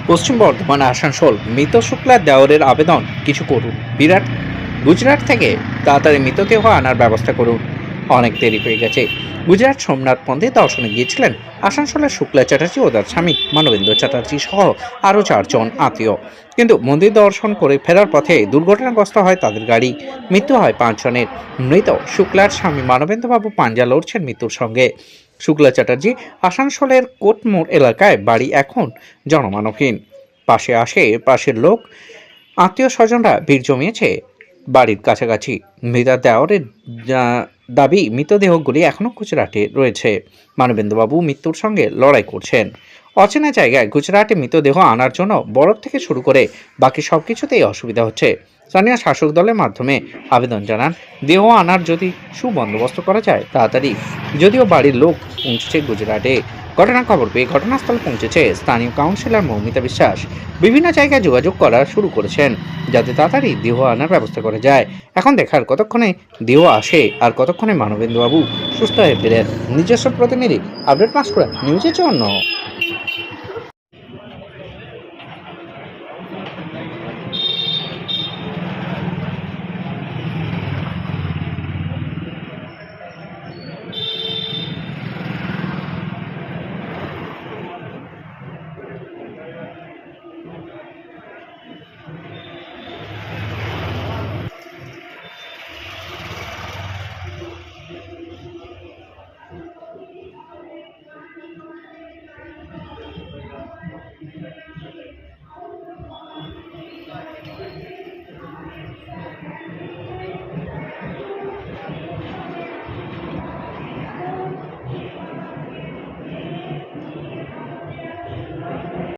পশ্চিম বর্ধমান আসানসোল মৃত শুক্লার দেওরের আবেদন কিছু করুন। বিরাট গুজরাট থেকে তাড়াতাড়ি মৃতদেহ আনার ব্যবস্থা করুন। অনেক দেরি হয়ে গেছে। গুজরাট সোমনাথ মন্দির দর্শনে গিয়েছিলেন আসানসোলের শুক্লা চ্যাটার্জি ও তার স্বামী মানবেন্দ্র চ্যাটার্জি সহ আরও 4 জন আত্মীয়। কিন্তু মন্দির দর্শন করে ফেরার পথে দুর্ঘটনাগ্রস্ত হয় তাদের গাড়ি। মৃত্যু হয় 5 জনের। মৃত শুক্লার স্বামী মানবেন্দ্রবাবু পাঞ্জা লড়ছেন মৃত্যুর সঙ্গে। শুক্লা চ্যাটার্জি আসানসোলের কোটমোড় এলাকায় বাড়ি, এখন জনমানবহীন। পাশের লোক, আত্মীয় স্বজনরা ভিড় জমিয়েছে বাড়ির কাছাকাছি। মৃতার দেওরের দাবি মৃতদেহগুলি এখনও গুজরাটে রয়েছে। মানবেন্দ্রবাবু মৃত্যুর সঙ্গে লড়াই করছেন। অচেনা জায়গায় গুজরাটে মৃতদেহ আনার জন্য বরফ থেকে শুরু করে বাকি সব কিছুতেই অসুবিধা হচ্ছে। স্থানীয় শাসক দলের মাধ্যমে আবেদন জানান, দেহ আনার যদি সুবন্দোবস্ত করা যায় তাড়াতাড়ি। যদিও বাড়ির লোক পৌঁছেছে গুজরাটে। ঘটনার খবর পেয়ে ঘটনাস্থলে পৌঁছেছে স্থানীয় কাউন্সিলর মৌমিতা বিশ্বাস। বিভিন্ন জায়গায় যোগাযোগ করা শুরু করেছেন যাতে তাড়াতাড়ি দেহ আনার ব্যবস্থা করা যায়। এখন দেখার কতক্ষণে দেহ আসে আর কতক্ষণে মানবেন্দ্রবাবু সুস্থ হয়ে ফেরেন। নিজস্ব প্রতিনিধি আপডেট মাস্কুরা নিউজের জন্য।